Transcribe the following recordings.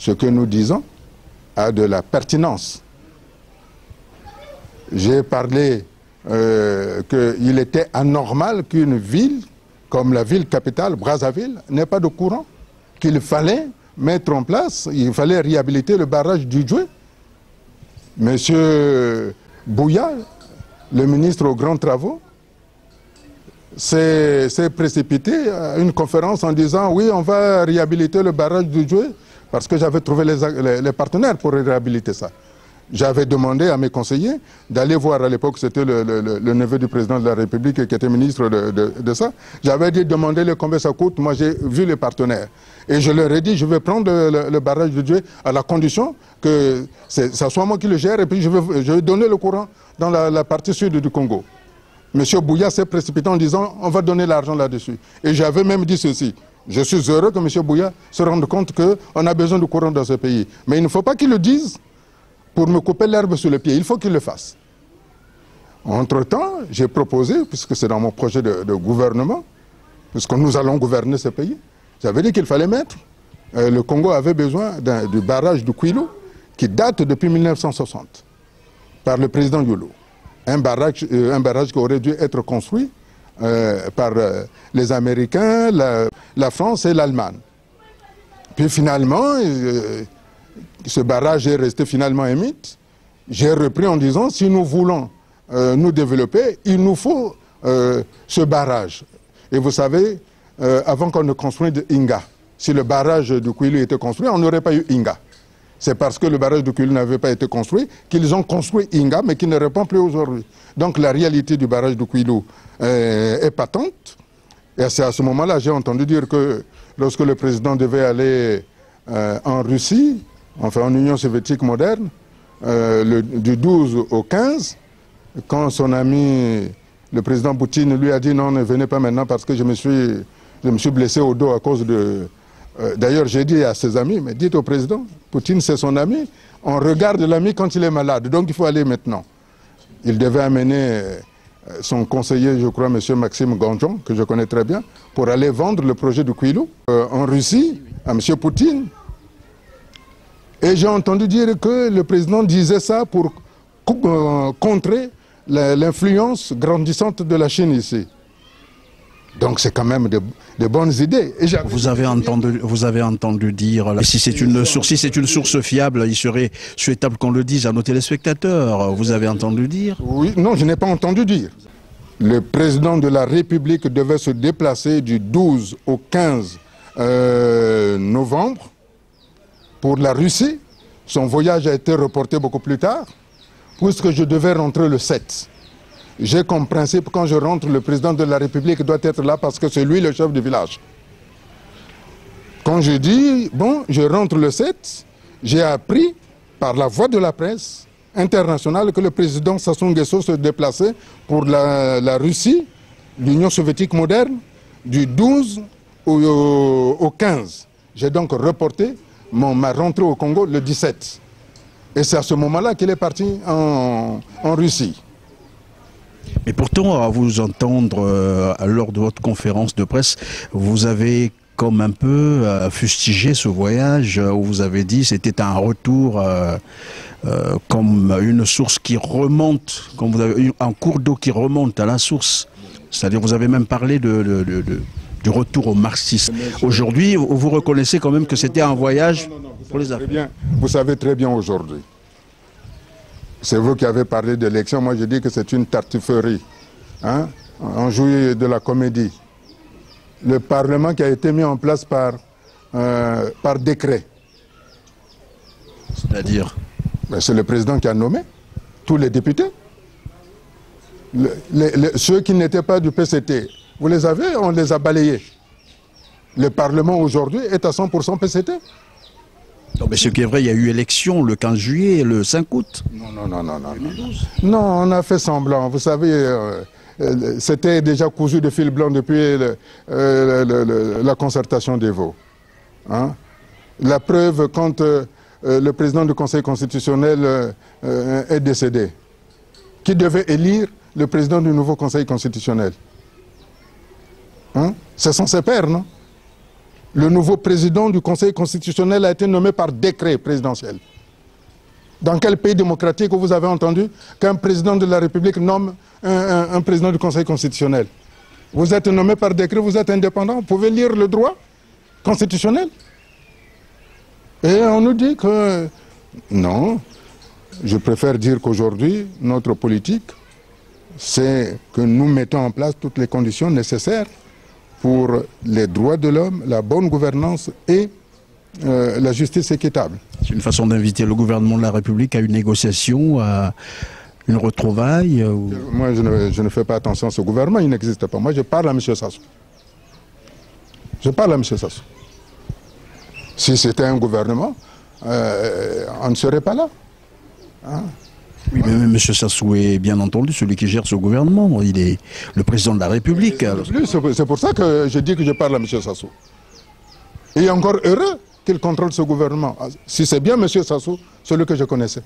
ce que nous disons a de la pertinence. J'ai parlé qu'il était anormal qu'une ville, comme la ville capitale, Brazzaville, n'ait pas de courant, qu'il fallait mettre en place, il fallait réhabiliter le barrage du Djoué. Monsieur Bouya, le ministre aux grands travaux, s'est précipité à une conférence en disant oui, on va réhabiliter le barrage du Djoué, parce que j'avais trouvé les partenaires pour réhabiliter ça. J'avais demandé à mes conseillers d'aller voir, à l'époque c'était le neveu du président de la République qui était ministre de ça. J'avais dit demandez-le combien ça coûte, moi j'ai vu les partenaires. Et je leur ai dit je vais prendre le barrage du Djoué à la condition que ça soit moi qui le gère et puis je vais donner le courant dans la partie sud du Congo. Monsieur Bouya s'est précipité en disant on va donner l'argent là-dessus. Et j'avais même dit ceci. Je suis heureux que monsieur Bouya se rende compte qu'on a besoin de courant dans ce pays. Mais il ne faut pas qu'il le dise pour me couper l'herbe sous le pied. Il faut qu'il le fasse. Entre-temps, j'ai proposé, puisque c'est dans mon projet de gouvernement, puisque nous allons gouverner ce pays, j'avais dit qu'il fallait mettre. Le Congo avait besoin du barrage du Kwilu qui date depuis 1960 par le président Yolo. Un barrage qui aurait dû être construit par les Américains, la France et l'Allemagne. Puis finalement, ce barrage est resté finalement un mythe. J'ai repris en disant, si nous voulons nous développer, il nous faut ce barrage. Et vous savez, avant qu'on ne construise Inga, si le barrage du Kwilu était construit, on n'aurait pas eu Inga. C'est parce que le barrage du Kwilu n'avait pas été construit qu'ils ont construit Inga, mais qui ne répond plus aujourd'hui. Donc la réalité du barrage du Kwilu est patente. Et c'est à ce moment-là, j'ai entendu dire que lorsque le président devait aller en Russie, enfin en Union soviétique moderne, du 12 au 15, quand son ami, le président Poutine, lui a dit non, ne venez pas maintenant parce que je me suis blessé au dos à cause de... D'ailleurs, j'ai dit à ses amis, mais dites au président, Poutine c'est son ami, on regarde l'ami quand il est malade, donc il faut aller maintenant. Il devait amener son conseiller, je crois, M. Maxime Ganjon, que je connais très bien, pour aller vendre le projet du Kwilu en Russie à M. Poutine. Et j'ai entendu dire que le président disait ça pour contrer l'influence grandissante de la Chine ici. Donc c'est quand même de bonnes idées. Et vous avez entendu dire, si c'est une source fiable, il serait souhaitable qu'on le dise à nos téléspectateurs. Vous avez entendu dire? Oui, non, je n'ai pas entendu dire. Le président de la République devait se déplacer du 12 au 15 novembre pour la Russie. Son voyage a été reporté beaucoup plus tard, puisque je devais rentrer le 7. J'ai comme principe, quand je rentre, le président de la République doit être là parce que c'est lui le chef du village. Quand je dis, bon, je rentre le 7, j'ai appris par la voix de la presse internationale que le président Sassou Nguesso se déplaçait pour la Russie, l'Union soviétique moderne, du 12 au 15. J'ai donc reporté ma rentrée au Congo le 17. Et c'est à ce moment-là qu'il est parti en Russie. Mais pourtant, à vous entendre lors de votre conférence de presse, vous avez comme un peu fustigé ce voyage où vous avez dit que c'était un retour comme une source qui remonte, comme vous avez un cours d'eau qui remonte à la source. C'est-à-dire vous avez même parlé du retour au marxisme. Aujourd'hui, vous reconnaissez quand même que c'était un voyage pour les affaires. Vous savez très bien aujourd'hui. C'est vous qui avez parlé d'élection. Moi, je dis que c'est une tartufferie. Hein? On jouit de la comédie. Le Parlement qui a été mis en place par décret. C'est-à-dire? C'est le président qui a nommé tous les députés. Ceux qui n'étaient pas du PCT, vous les avez, on les a balayés. Le Parlement aujourd'hui est à 100% PCT. Non, mais ce qui est vrai, il y a eu élection le 15 juillet et le 5 août. Non. Non, on a fait semblant. Vous savez, c'était déjà cousu de fil blanc depuis la concertation des Vaux. Hein? La preuve, quand le président du Conseil constitutionnel est décédé, qui devait élire le président du nouveau Conseil constitutionnel? Hein? Ce sont ses pairs, non? Le nouveau président du Conseil constitutionnel a été nommé par décret présidentiel. Dans quel pays démocratique vous avez entendu qu'un président de la République nomme un président du Conseil constitutionnel? Vous êtes nommé par décret, vous êtes indépendant, vous pouvez lire le droit constitutionnel. Et on nous dit que non, je préfère dire qu'aujourd'hui, notre politique, c'est que nous mettons en place toutes les conditions nécessaires pour les droits de l'homme, la bonne gouvernance et la justice équitable. C'est une façon d'inviter le gouvernement de la République à une négociation, à une retrouvaille Moi, je ne fais pas attention à ce gouvernement, il n'existe pas. Moi, je parle à M. Sassou. Je parle à M. Sassou. Si c'était un gouvernement, on ne serait pas là. Hein? Oui, mais M. Sassou est bien entendu celui qui gère ce gouvernement. Il est le président de la République. C'est pour ça que je dis que je parle à M. Sassou. Et encore heureux qu'il contrôle ce gouvernement. Si c'est bien M. Sassou, celui que je connaissais.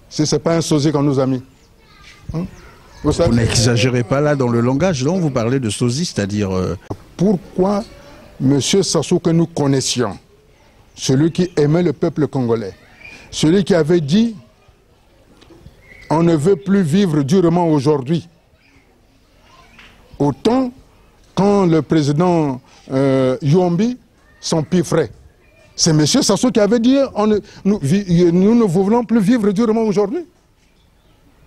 Si ce n'est pas un sosie qu'on nous a mis. Hein? Vous n'exagérez pas là dans le langage, non? Vous parlez de sosie, c'est-à-dire... Pourquoi M. Sassou que nous connaissions, celui qui aimait le peuple congolais, celui qui avait dit on ne veut plus vivre durement aujourd'hui. Autant quand le président Yombi s'empiffrait. C'est M. Sassou qui avait dit nous ne voulons plus vivre durement aujourd'hui.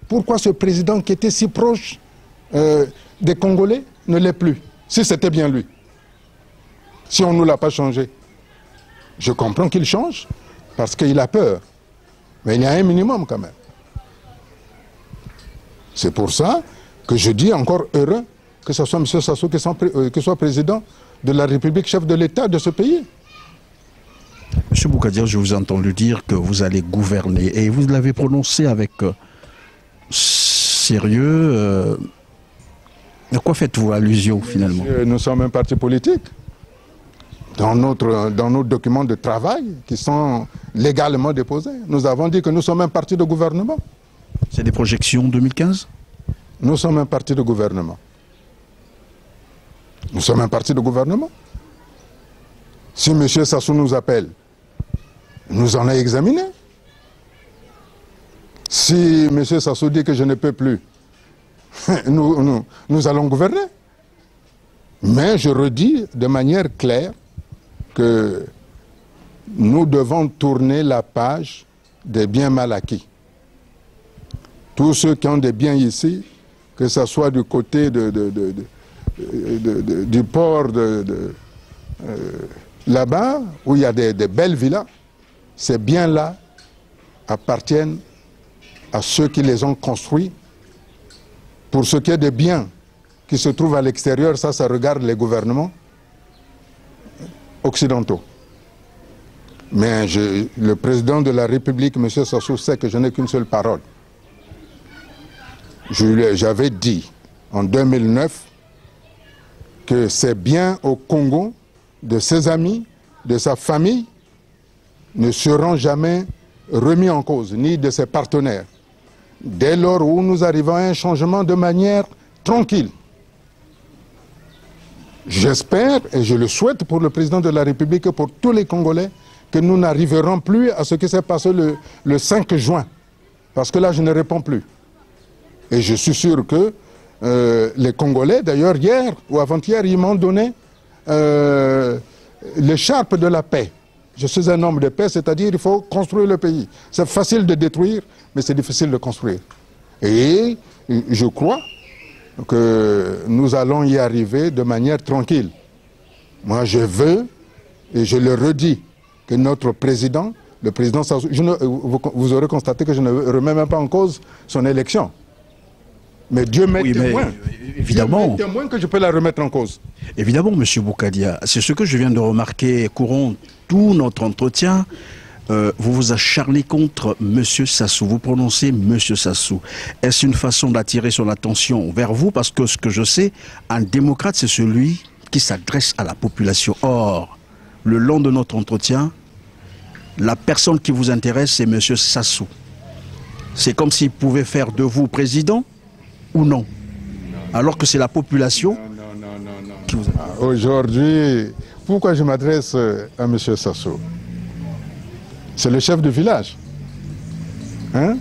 Pourquoi ce président qui était si proche des Congolais ne l'est plus? Si c'était bien lui. Si on ne nous l'a pas changé. Je comprends qu'il change parce qu'il a peur. Mais il y a un minimum quand même. C'est pour ça que je dis encore heureux que ce soit M. Sassou qui soit président de la République, chef de l'État de ce pays. M. Boukadia, je vous ai entendu dire que vous allez gouverner et vous l'avez prononcé avec sérieux. À quoi faites-vous allusion finalement? Nous sommes un parti politique. Dans nos documents de travail qui sont légalement déposés, nous avons dit que nous sommes un parti de gouvernement. C'est des projections 2015? Nous sommes un parti de gouvernement. Nous sommes un parti de gouvernement. Si M. Sassou nous appelle, nous en avons examiné. Si M. Sassou dit que je ne peux plus, nous allons gouverner. Mais je redis de manière claire que nous devons tourner la page des biens mal acquis. Tous ceux qui ont des biens ici, que ce soit du côté du port là-bas, où il y a des belles villas, ces biens-là appartiennent à ceux qui les ont construits. Pour ce qui est des biens qui se trouvent à l'extérieur, ça regarde les gouvernements occidentaux. Mais le président de la République, M. Sassou, sait que je n'ai qu'une seule parole. J'avais dit en 2009 que c'est bien au Congo, de ses amis, de sa famille, ne seront jamais remis en cause, ni de ses partenaires. Dès lors où nous arrivons à un changement de manière tranquille. J'espère, et je le souhaite pour le président de la République et pour tous les Congolais, que nous n'arriverons plus à ce qui s'est passé le 5 juin. Parce que là, je ne réponds plus. Et je suis sûr que les Congolais, d'ailleurs hier ou avant-hier, ils m'ont donné l'écharpe de la paix. Je suis un homme de paix, c'est-à-dire il faut construire le pays. C'est facile de détruire, mais c'est difficile de construire. Et je crois que nous allons y arriver de manière tranquille. Moi, je veux, et je le redis, que notre président, le président Sassou, vous aurez constaté que je ne remets même pas en cause son élection. Mais Dieu m'est témoin. Évidemment. Dieu m'est témoin que je peux la remettre en cause. Évidemment, M. Boukadia. C'est ce que je viens de remarquer courant tout notre entretien. Vous vous acharnez contre M. Sassou. Vous prononcez M. Sassou. Est-ce une façon d'attirer son attention vers vous? Parce que ce que je sais, un démocrate, c'est celui qui s'adresse à la population. Or, le long de notre entretien, la personne qui vous intéresse, c'est M. Sassou. C'est comme s'il pouvait faire de vous président ou non, alors que c'est la population qui vous intéresse. Aujourd'hui, pourquoi je m'adresse à M. Sassou? C'est le chef du village. Hein?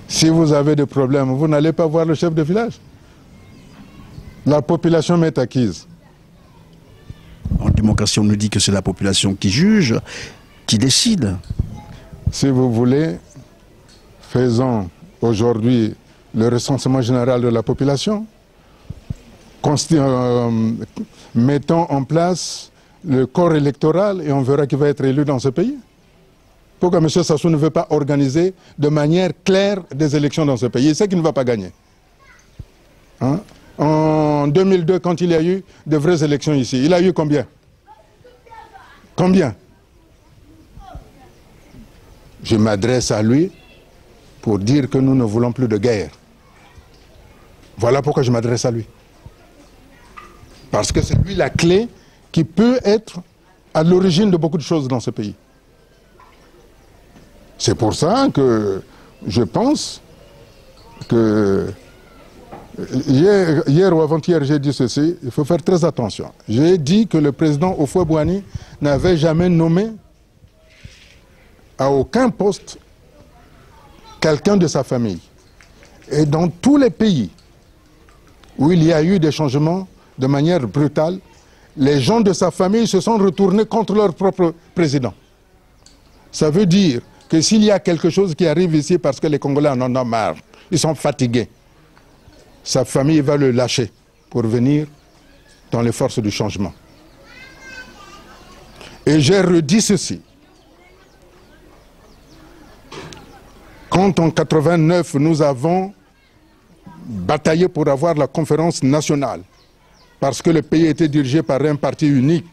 Si vous avez des problèmes, vous n'allez pas voir le chef de village. La population m'est acquise. En démocratie, on nous dit que c'est la population qui juge, qui décide. Si vous voulez, faisons aujourd'hui le recensement général de la population. Mettons en place le corps électoral et on verra qui va être élu dans ce pays. Pourquoi M. Sassou ne veut pas organiser de manière claire des élections dans ce pays? Il sait qu'il ne va pas gagner. Hein? En 2002, quand il y a eu de vraies élections ici, il a eu combien? Combien? Je m'adresse à lui pour dire que nous ne voulons plus de guerre. Voilà pourquoi je m'adresse à lui. Parce que c'est lui la clé qui peut être à l'origine de beaucoup de choses dans ce pays. C'est pour ça que je pense que hier ou avant-hier, j'ai dit ceci, il faut faire très attention. J'ai dit que le président Houphouët-Boigny n'avait jamais nommé à aucun poste quelqu'un de sa famille. Et dans tous les pays où il y a eu des changements de manière brutale, les gens de sa famille se sont retournés contre leur propre président. Ça veut dire que s'il y a quelque chose qui arrive ici parce que les Congolais en ont marre, ils sont fatigués, sa famille va le lâcher pour venir dans les forces du changement. Et j'ai redit ceci. Quand en 89, nous avons bataillé pour avoir la conférence nationale, parce que le pays était dirigé par un parti unique,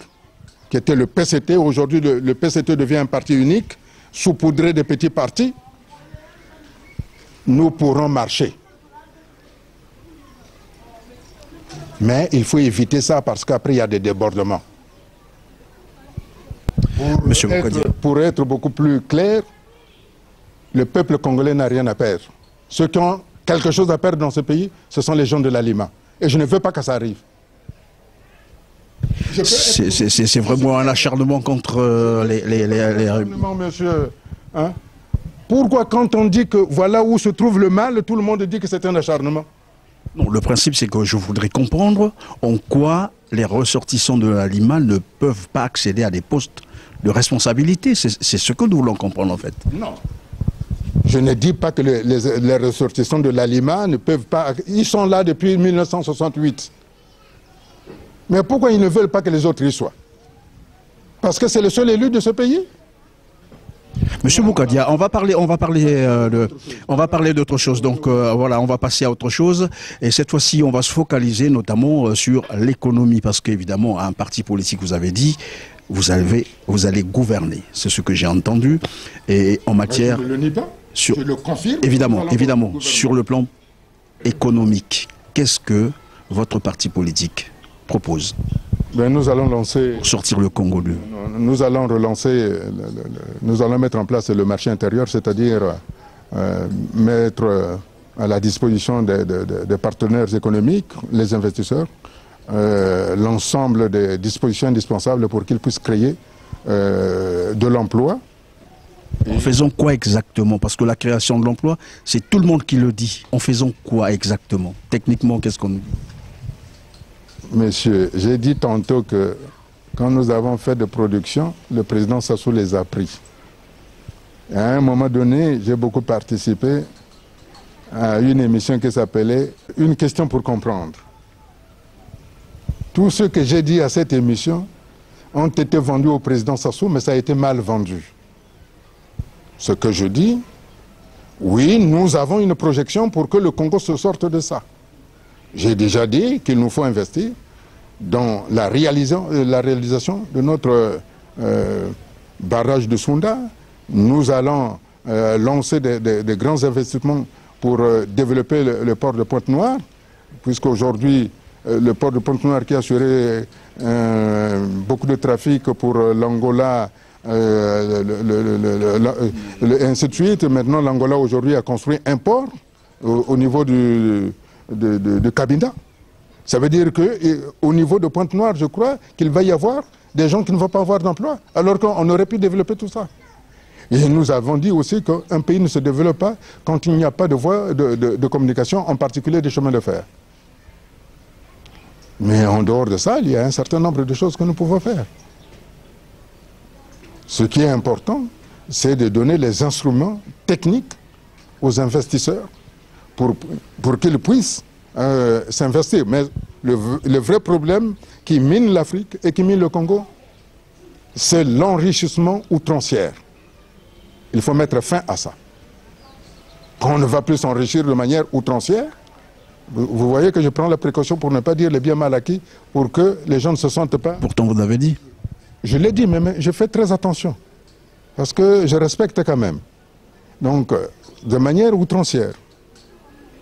qui était le PCT. Aujourd'hui, le PCT devient un parti unique, saupoudré de petits partis. Nous pourrons marcher. Mais il faut éviter ça parce qu'après, il y a des débordements. Pour être beaucoup plus clair, le peuple congolais n'a rien à perdre. Ceux qui ont quelque chose à perdre dans ce pays, ce sont les gens de l'Alima. Et je ne veux pas que ça arrive. C'est vraiment un acharnement contre les... Monsieur, hein? Pourquoi quand on dit que voilà où se trouve le mal, tout le monde dit que c'est un acharnement? Non, le principe c'est que je voudrais comprendre en quoi les ressortissants de l'Alima ne peuvent pas accéder à des postes de responsabilité. C'est ce que nous voulons comprendre en fait. Non. Je ne dis pas que les ressortissants de l'Alima ne peuvent pas... Ils sont là depuis 1968. Mais pourquoi ils ne veulent pas que les autres y soient? Parce que c'est le seul élu de ce pays. Monsieur Boukadia, on va parler d'autre chose. Donc voilà, on va passer à autre chose. Et cette fois-ci, on va se focaliser notamment sur l'économie. Parce qu'évidemment, à un parti politique, vous avez dit, vous allez gouverner. C'est ce que j'ai entendu. Et en matière... Je ne le nie pas. Je le confirme. Évidemment, sur le plan économique, qu'est-ce que votre parti politique propose? Nous allons lancer... Pour sortir le Congo de... Nous allons relancer, nous allons mettre en place le marché intérieur, c'est-à-dire mettre à la disposition des partenaires économiques, les investisseurs, l'ensemble des dispositions indispensables pour qu'ils puissent créer de l'emploi. En faisant quoi exactement? Parce que la création de l'emploi, c'est tout le monde qui le dit. En faisant quoi exactement? Techniquement, qu'est-ce qu'on nous dit? Monsieur, j'ai dit tantôt que quand nous avons fait de production, le président Sassou les a pris. Et à un moment donné, j'ai beaucoup participé à une émission qui s'appelait « Une question pour comprendre ». Tout ce que j'ai dit à cette émission ont été vendus au président Sassou, mais ça a été mal vendu. Ce que je dis, oui, nous avons une projection pour que le Congo se sorte de ça. J'ai déjà dit qu'il nous faut investir dans la réalisation de notre barrage de Sounda. Nous allons lancer des grands investissements pour développer le port de Pointe-Noire, puisqu'aujourd'hui, le port de Pointe-Noire qui assurait beaucoup de trafic pour l'Angola, ainsi de suite. Maintenant, l'Angola aujourd'hui a construit un port au niveau de Cabinda. Ça veut dire qu'au niveau de Pointe-Noire, je crois qu'il va y avoir des gens qui ne vont pas avoir d'emploi, alors qu'on aurait pu développer tout ça. Et nous avons dit aussi qu'un pays ne se développe pas quand il n'y a pas de voie de communication, en particulier des chemins de fer. Mais en dehors de ça, il y a un certain nombre de choses que nous pouvons faire. Ce qui est important, c'est de donner les instruments techniques aux investisseurs pour qu'ils puissent s'investir. Mais le vrai problème qui mine l'Afrique et qui mine le Congo, c'est l'enrichissement outrancier. Il faut mettre fin à ça. Quand on ne va plus s'enrichir de manière outrancière, vous voyez que je prends la précaution pour ne pas dire les biens mal acquis, pour que les gens ne se sentent pas... Pourtant, vous l'avez dit. Je l'ai dit, mais je fais très attention, parce que je respecte quand même. Donc, de manière outrancière,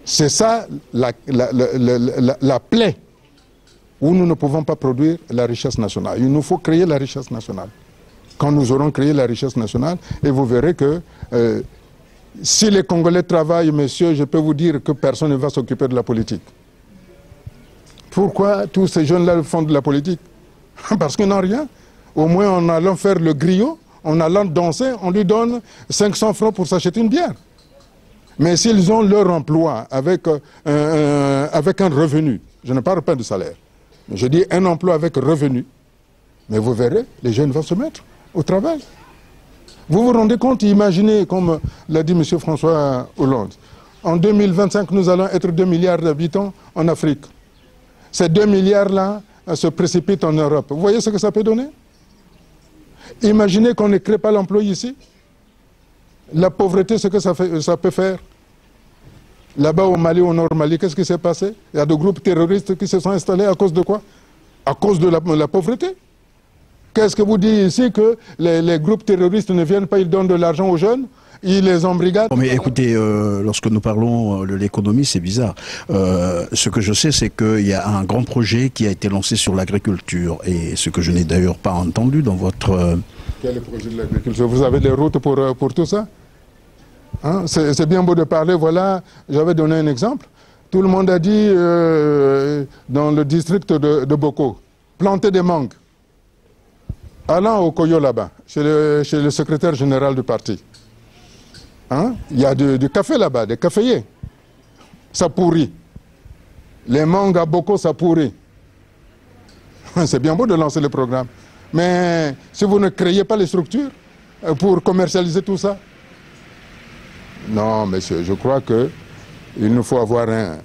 c'est ça la plaie où nous ne pouvons pas produire la richesse nationale. Il nous faut créer la richesse nationale. Quand nous aurons créé la richesse nationale, et vous verrez que si les Congolais travaillent, messieurs, je peux vous dire que personne ne va s'occuper de la politique. Pourquoi tous ces jeunes-là font de la politique? Parce qu'ils n'ont rien. Au moins, en allant faire le griot, en allant danser, on lui donne 500 francs pour s'acheter une bière. Mais s'ils ont leur emploi avec un revenu, je ne parle pas de salaire, je dis un emploi avec revenu, mais vous verrez, les jeunes vont se mettre au travail. Vous vous rendez compte, imaginez, comme l'a dit M. François Hollande, en 2025, nous allons être 2 milliards d'habitants en Afrique. Ces 2 milliards-là se précipitent en Europe. Vous voyez ce que ça peut donner? Imaginez qu'on ne crée pas l'emploi ici. La pauvreté, ce que ça peut faire. Là-bas au Mali, au Nord Mali, qu'est-ce qui s'est passé? Il y a des groupes terroristes qui se sont installés à cause de quoi? À cause de la pauvreté. Qu'est-ce que vous dites ici que les groupes terroristes ne viennent pas, ils donnent de l'argent aux jeunes, ils les embrigadent? Mais écoutez, lorsque nous parlons de l'économie, c'est bizarre. Ce que je sais, c'est qu'il y a un grand projet qui a été lancé sur l'agriculture, et ce que je n'ai d'ailleurs pas entendu dans votre... Quel est le projet de l'agriculture? Vous avez des routes pour tout ça? Hein? C'est bien beau de parler, voilà, j'avais donné un exemple. Tout le monde a dit, dans le district de Boko, planter des mangues. Allant au Koyo là-bas, chez le secrétaire général du parti. Hein? Il y a du café là-bas, des caféiers. Ça pourrit. Les mangues à Boko, ça pourrit. C'est bien beau de lancer le programme. Mais si vous ne créez pas les structures pour commercialiser tout ça, non, monsieur, je crois qu'il nous faut avoir un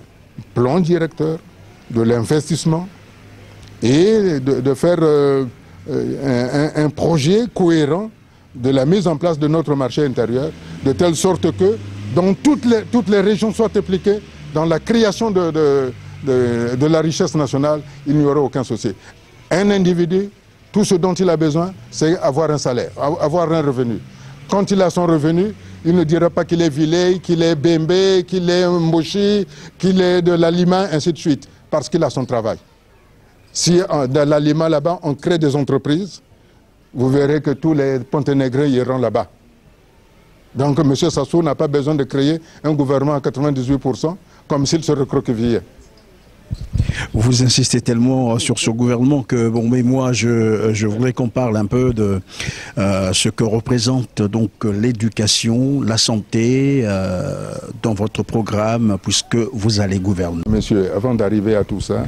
plan directeur de l'investissement et de faire un projet cohérent de la mise en place de notre marché intérieur, de telle sorte que dans toutes les régions soient impliquées dans la création de la richesse nationale, il n'y aura aucun souci. Un individu, tout ce dont il a besoin, c'est avoir un salaire, avoir un revenu. Quand il a son revenu, il ne dira pas qu'il est Villey, qu'il est Bembe, qu'il est Mboshi, qu'il est de l'Alima, ainsi de suite, parce qu'il a son travail. Si dans l'Alima, là-bas, on crée des entreprises, vous verrez que tous les Ponténégrins iront là-bas. Donc M. Sassou n'a pas besoin de créer un gouvernement à 98%, comme s'il se recroquevillait. Vous insistez tellement sur ce gouvernement que, bon, mais moi, je voudrais qu'on parle un peu de ce que représente donc l'éducation, la santé dans votre programme, puisque vous allez gouverner. Monsieur, avant d'arriver à tout ça...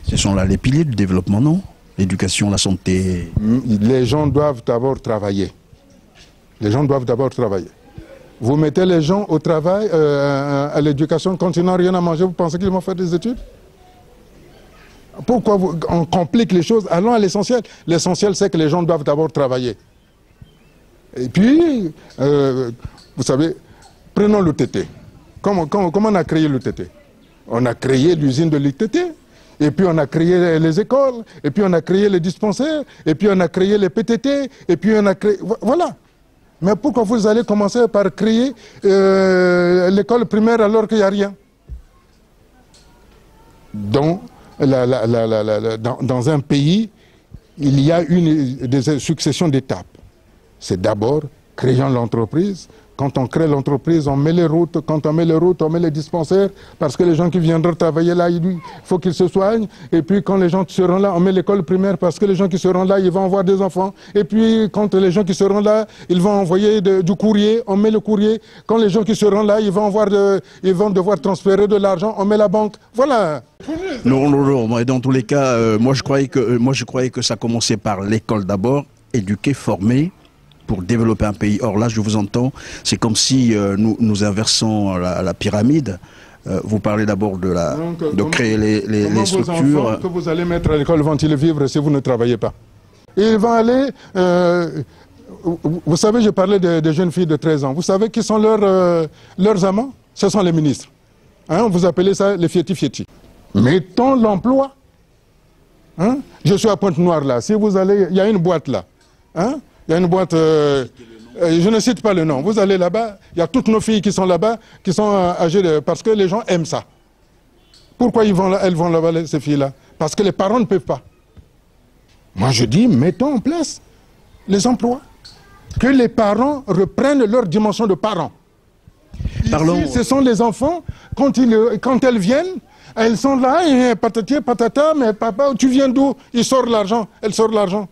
Ce sont là les piliers du développement, non? L'éducation, la santé... Les gens doivent d'abord travailler. Les gens doivent d'abord travailler. Vous mettez les gens au travail, à l'éducation, quand ils n'ont rien à manger, vous pensez qu'ils vont faire des études? Pourquoi on complique les choses? Allons à l'essentiel. L'essentiel, c'est que les gens doivent d'abord travailler. Et puis, vous savez, prenons l'UTT. Comment on a créé l'UTT? On a créé l'usine de l'UTT. Et puis on a créé les écoles, et puis on a créé les dispensaires, et puis on a créé les PTT, et puis on a créé... Voilà. Mais pourquoi vous allez commencer par créer l'école primaire alors qu'il n'y a rien? Dans un pays, il y a des successions d'étapes. C'est d'abord créant l'entreprise, Quand on crée l'entreprise, on met les routes. Quand on met les routes, on met les dispensaires. Parce que les gens qui viendront travailler là, il faut qu'ils se soignent. Et puis quand les gens seront là, on met l'école primaire. Parce que les gens qui seront là, ils vont avoir des enfants. Et puis quand les gens qui seront là, ils vont envoyer du courrier. On met le courrier. Quand les gens qui seront là, ils vont devoir transférer de l'argent. On met la banque. Voilà. Non. Dans tous les cas, moi je croyais que ça commençait par l'école d'abord, éduquer, former, pour développer un pays. Or là, je vous entends, c'est comme si nous inversons la pyramide. Vous parlez d'abord de créer les structures. Vos enfants que vous allez mettre à l'école vont-ils vivre si vous ne travaillez pas? Ils vont aller... vous savez, je parlais des jeunes filles de 13 ans. Vous savez qui sont leurs amants? Ce sont les ministres. Hein, vous appelez ça les fieti-fieti. Mettons l'emploi. Hein? Je suis à Pointe-Noire là. Si vous allez... Il y a une boîte là. Hein? Il y a une boîte, je ne cite pas le nom. Vous allez là-bas, il y a toutes nos filles qui sont là-bas, qui sont âgées, parce que les gens aiment ça. Pourquoi elles vont là-bas, ces filles-là? Parce que les parents ne peuvent pas. Moi, je dis, mettons en place les emplois. Que les parents reprennent leur dimension de parents. Parlons... Ici, ce sont les enfants, quand elles viennent, elles sont là, et patati, patata, mais papa, tu viens d'où? Il sort l'argent, elle sort l'argent.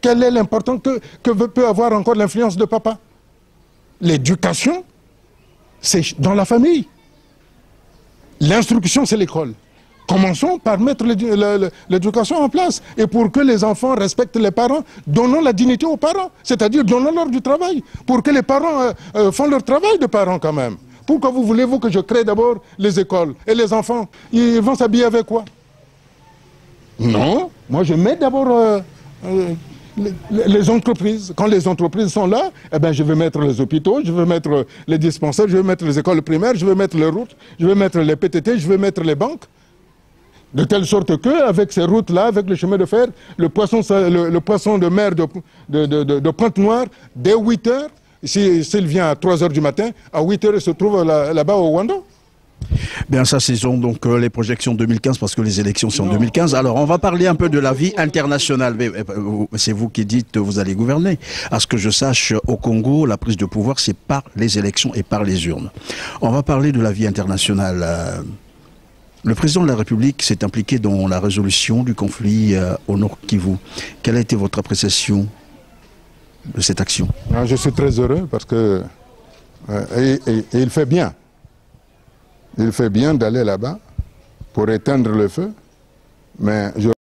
Quelle est l'importance que peut avoir encore l'influence de papa? L'éducation, c'est dans la famille. L'instruction, c'est l'école. Commençons par mettre l'éducation en place. Et pour que les enfants respectent les parents, donnons la dignité aux parents. C'est-à-dire, donnons-leur du travail. Pour que les parents font leur travail de parents quand même. Pourquoi voulez-vous que je crée d'abord les écoles? Et les enfants, ils vont s'habiller avec quoi? Non, moi je mets d'abord... les entreprises, quand les entreprises sont là, eh ben je vais mettre les hôpitaux, je vais mettre les dispensaires, je vais mettre les écoles primaires, je vais mettre les routes, je vais mettre les PTT, je vais mettre les banques. De telle sorte que, avec ces routes-là, avec le chemin de fer, le poisson de mer de Pointe-Noire, dès 8 heures, s'il vient à 3 heures du matin, à 8 heures, il se trouve là-bas au Wando. Bien, ça, ce sont donc les projections 2015, parce que les élections sont en 2015. Alors, on va parler un peu de la vie internationale. C'est vous qui dites que vous allez gouverner. À ce que je sache, au Congo, la prise de pouvoir, c'est par les élections et par les urnes. On va parler de la vie internationale. Le président de la République s'est impliqué dans la résolution du conflit au Nord Kivu. Quelle a été votre appréciation de cette action? Je suis très heureux parce que et il fait bien. Il fait bien d'aller là-bas pour éteindre le feu, mais